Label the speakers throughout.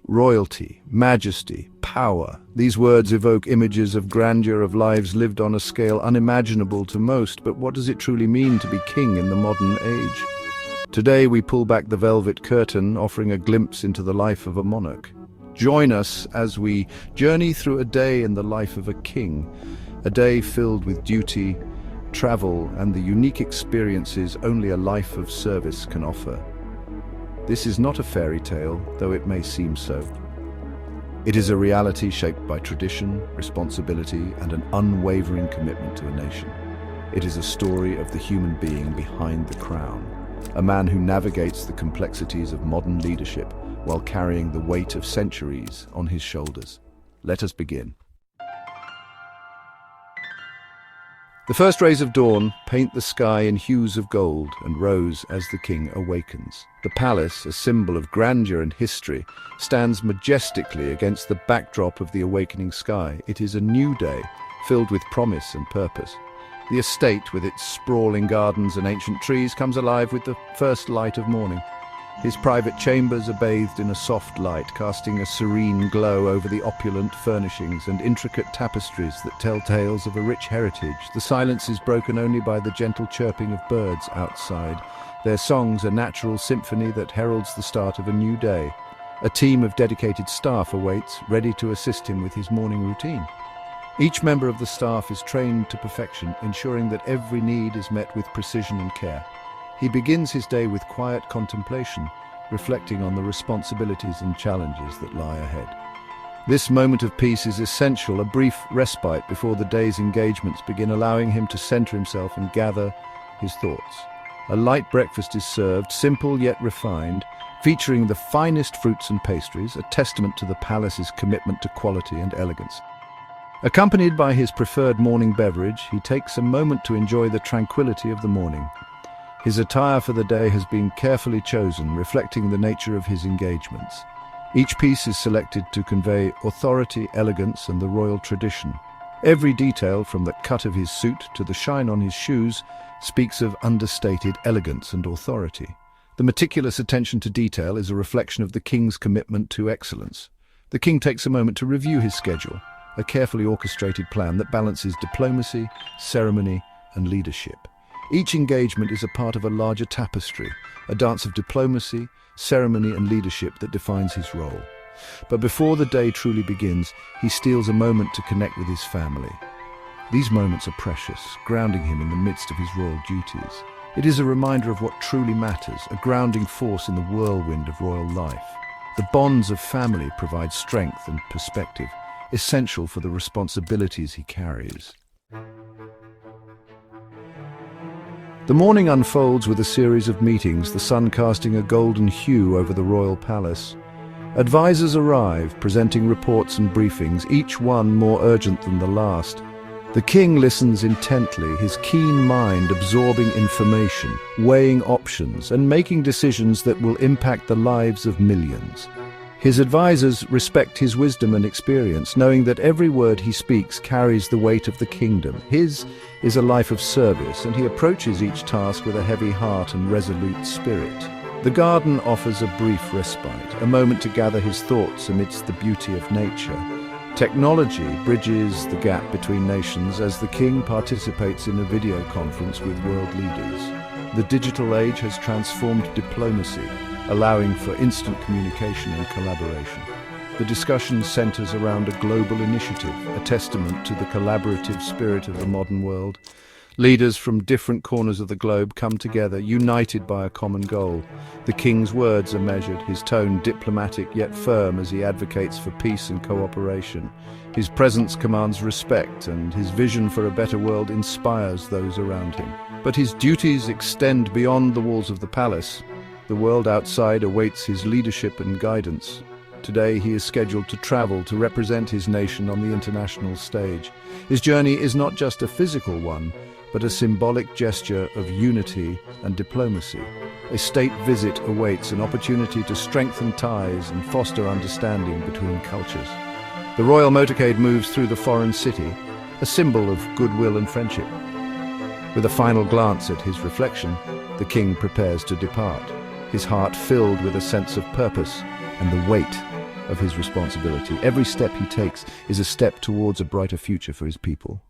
Speaker 1: Royalty, majesty, power. These words evoke images of grandeur, of lives lived on a scale unimaginable to most, but what does it truly mean to be king in the modern age? Today we pull back the velvet curtain, offering a glimpse into the life of a monarch. Join us as we journey through a day in the life of a king, a day filled with duty, travel, and the unique experiences only a life of service can offer. This is not a fairy tale, though it may seem so. It is a reality shaped by tradition, responsibility, and an unwavering commitment to a nation. It is a story of the human being behind the crown, a man who navigates the complexities of modern leadership while carrying the weight of centuries on his shoulders. Let us begin. The first rays of dawn paint the sky in hues of gold and rose as the king awakens. The palace, a symbol of grandeur and history, stands majestically against the backdrop of the awakening sky. It is a new day, filled with promise and purpose. The estate, with its sprawling gardens and ancient trees, comes alive with the first light of morning. His private chambers are bathed in a soft light, casting a serene glow over the opulent furnishings and intricate tapestries that tell tales of a rich heritage. The silence is broken only by the gentle chirping of birds outside, their songs a natural symphony that heralds the start of a new day. A team of dedicated staff awaits, ready to assist him with his morning routine. Each member of the staff is trained to perfection, ensuring that every need is met with precision and care. He begins his day with quiet contemplation, reflecting on the responsibilities and challenges that lie ahead. This moment of peace is essential, a brief respite before the day's engagements begin, allowing him to center himself and gather his thoughts. A light breakfast is served, simple yet refined, featuring the finest fruits and pastries, a testament to the palace's commitment to quality and elegance. Accompanied by his preferred morning beverage, he takes a moment to enjoy the tranquility of the morning. His attire for the day has been carefully chosen, reflecting the nature of his engagements. Each piece is selected to convey authority, elegance, and the royal tradition. Every detail, from the cut of his suit to the shine on his shoes, speaks of understated elegance and authority. The meticulous attention to detail is a reflection of the king's commitment to excellence. The king takes a moment to review his schedule, a carefully orchestrated plan that balances diplomacy, ceremony, and leadership. Each engagement is a part of a larger tapestry, a dance of diplomacy, ceremony, and leadership that defines his role. But before the day truly begins, he steals a moment to connect with his family. These moments are precious, grounding him in the midst of his royal duties. It is a reminder of what truly matters, a grounding force in the whirlwind of royal life. The bonds of family provide strength and perspective, essential for the responsibilities he carries. The morning unfolds with a series of meetings, the sun casting a golden hue over the royal palace. Advisors arrive, presenting reports and briefings, each one more urgent than the last. The king listens intently, his keen mind absorbing information, weighing options, and making decisions that will impact the lives of millions. His advisors respect his wisdom and experience, knowing that every word he speaks carries the weight of the kingdom. His is a life of service, and he approaches each task with a heavy heart and resolute spirit. The garden offers a brief respite, a moment to gather his thoughts amidst the beauty of nature. Technology bridges the gap between nations as the king participates in a video conference with world leaders. The digital age has transformed diplomacy, allowing for instant communication and collaboration. The discussion centers around a global initiative, a testament to the collaborative spirit of the modern world. Leaders from different corners of the globe come together, united by a common goal. The king's words are measured, his tone diplomatic yet firm as he advocates for peace and cooperation. His presence commands respect, and his vision for a better world inspires those around him. But his duties extend beyond the walls of the palace. The world outside awaits his leadership and guidance. Today he is scheduled to travel to represent his nation on the international stage. His journey is not just a physical one, but a symbolic gesture of unity and diplomacy. A state visit awaits, an opportunity to strengthen ties and foster understanding between cultures. The royal motorcade moves through the foreign city, a symbol of goodwill and friendship. With a final glance at his reflection, the king prepares to depart, his heart filled with a sense of purpose and the weight of his responsibility. Every step he takes is a step towards a brighter future for his people.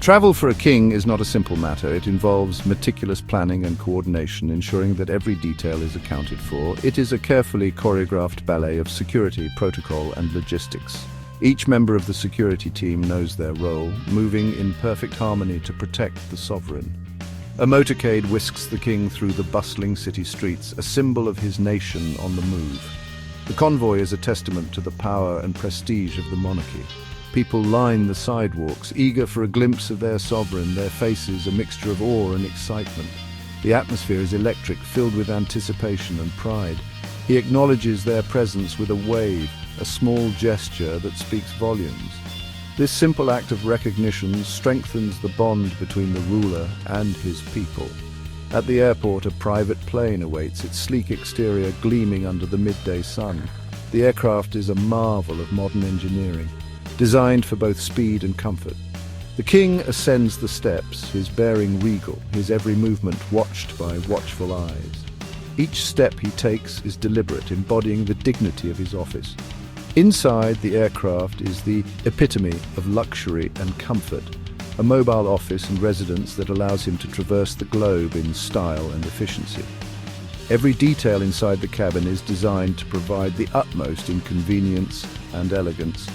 Speaker 1: Travel for a king is not a simple matter. It involves meticulous planning and coordination, ensuring that every detail is accounted for. It is a carefully choreographed ballet of security, protocol, and logistics. Each member of the security team knows their role, moving in perfect harmony to protect the sovereign. A motorcade whisks the king through the bustling city streets, a symbol of his nation on the move. The convoy is a testament to the power and prestige of the monarchy. People line the sidewalks, eager for a glimpse of their sovereign, their faces a mixture of awe and excitement. The atmosphere is electric, filled with anticipation and pride. He acknowledges their presence with a wave, a small gesture that speaks volumes. This simple act of recognition strengthens the bond between the ruler and his people. At the airport, a private plane awaits, its sleek exterior gleaming under the midday sun. The aircraft is a marvel of modern engineering, designed for both speed and comfort. The king ascends the steps, his bearing regal, his every movement watched by watchful eyes. Each step he takes is deliberate, embodying the dignity of his office. Inside the aircraft is the epitome of luxury and comfort, a mobile office and residence that allows him to traverse the globe in style and efficiency. Every detail inside the cabin is designed to provide the utmost in convenience and elegance.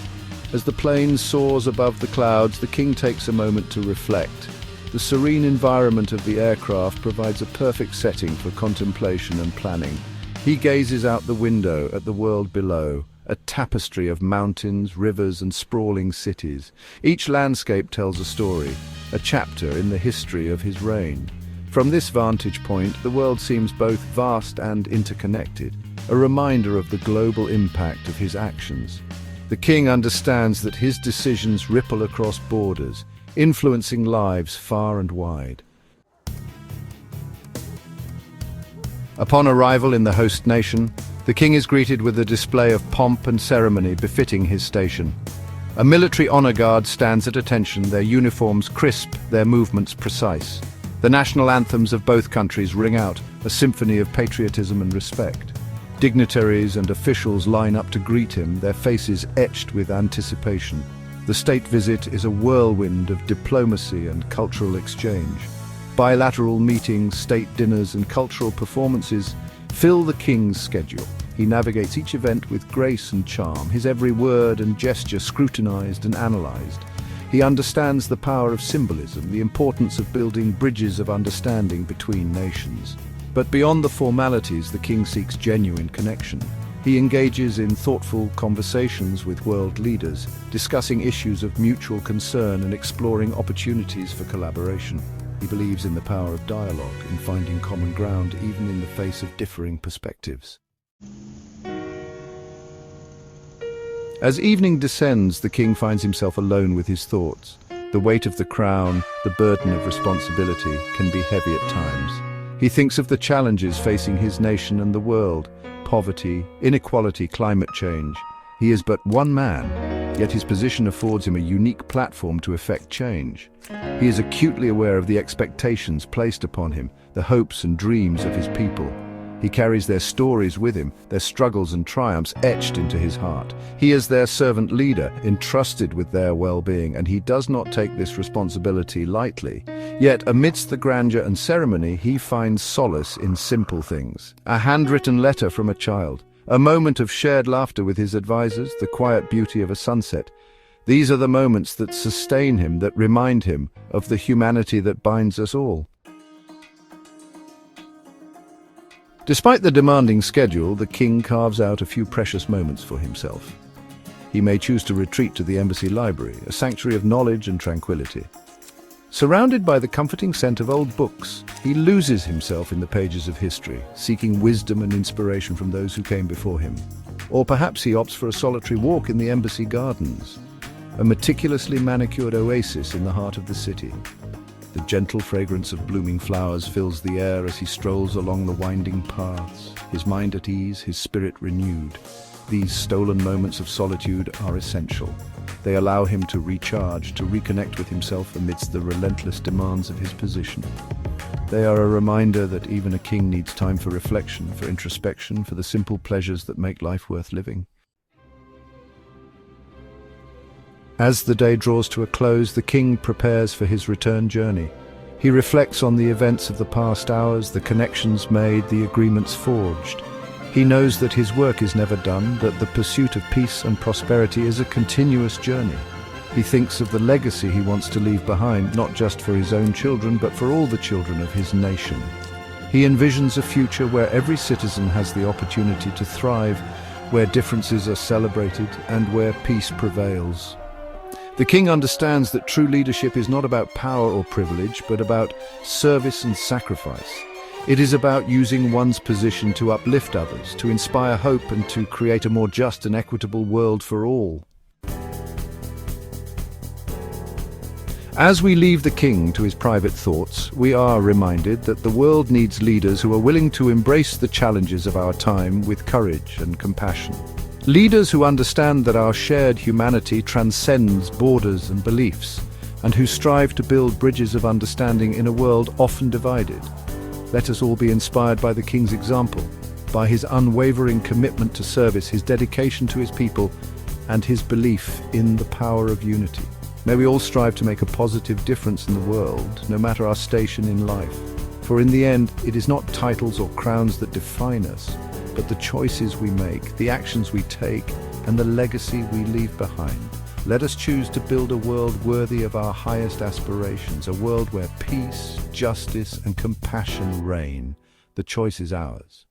Speaker 1: As the plane soars above the clouds, the king takes a moment to reflect. The serene environment of the aircraft provides a perfect setting for contemplation and planning. He gazes out the window at the world below, a tapestry of mountains, rivers, and sprawling cities. Each landscape tells a story, a chapter in the history of his reign. From this vantage point, the world seems both vast and interconnected, a reminder of the global impact of his actions. The king understands that his decisions ripple across borders, influencing lives far and wide. Upon arrival in the host nation, the king is greeted with a display of pomp and ceremony befitting his station. A military honor guard stands at attention, their uniforms crisp, their movements precise. The national anthems of both countries ring out, a symphony of patriotism and respect. Dignitaries and officials line up to greet him, their faces etched with anticipation. The state visit is a whirlwind of diplomacy and cultural exchange. Bilateral meetings, state dinners, and cultural performances fill the king's schedule. He navigates each event with grace and charm, his every word and gesture scrutinized and analyzed. He understands the power of symbolism, the importance of building bridges of understanding between nations. But beyond the formalities, the king seeks genuine connection. He engages in thoughtful conversations with world leaders, discussing issues of mutual concern and exploring opportunities for collaboration. He believes in the power of dialogue, in finding common ground even in the face of differing perspectives. As evening descends, the king finds himself alone with his thoughts. The weight of the crown, the burden of responsibility, can be heavy at times. He thinks of the challenges facing his nation and the world: poverty, inequality, climate change. He is but one man, yet his position affords him a unique platform to effect change. He is acutely aware of the expectations placed upon him, the hopes and dreams of his people. He carries their stories with him, their struggles and triumphs etched into his heart. He is their servant leader, entrusted with their well-being, and he does not take this responsibility lightly. Yet, amidst the grandeur and ceremony, he finds solace in simple things. A handwritten letter from a child, a moment of shared laughter with his advisors, the quiet beauty of a sunset. These are the moments that sustain him, that remind him of the humanity that binds us all. Despite the demanding schedule, the king carves out a few precious moments for himself. He may choose to retreat to the embassy library, a sanctuary of knowledge and tranquility. Surrounded by the comforting scent of old books, he loses himself in the pages of history, seeking wisdom and inspiration from those who came before him. Or perhaps he opts for a solitary walk in the embassy gardens, a meticulously manicured oasis in the heart of the city. The gentle fragrance of blooming flowers fills the air as he strolls along the winding paths, his mind at ease, his spirit renewed. These stolen moments of solitude are essential. They allow him to recharge, to reconnect with himself amidst the relentless demands of his position. They are a reminder that even a king needs time for reflection, for introspection, for the simple pleasures that make life worth living. As the day draws to a close, the king prepares for his return journey. He reflects on the events of the past hours, the connections made, the agreements forged. He knows that his work is never done, that the pursuit of peace and prosperity is a continuous journey. He thinks of the legacy he wants to leave behind, not just for his own children, but for all the children of his nation. He envisions a future where every citizen has the opportunity to thrive, where differences are celebrated, and where peace prevails. The king understands that true leadership is not about power or privilege, but about service and sacrifice. It is about using one's position to uplift others, to inspire hope, and to create a more just and equitable world for all. As we leave the king to his private thoughts, we are reminded that the world needs leaders who are willing to embrace the challenges of our time with courage and compassion. Leaders who understand that our shared humanity transcends borders and beliefs, and who strive to build bridges of understanding in a world often divided. Let us all be inspired by the king's example, by his unwavering commitment to service, his dedication to his people, and his belief in the power of unity. May we all strive to make a positive difference in the world, no matter our station in life. For in the end, it is not titles or crowns that define us, but the choices we make, the actions we take, and the legacy we leave behind. Let us choose to build a world worthy of our highest aspirations, a world where peace, justice, and compassion reign. The choice is ours.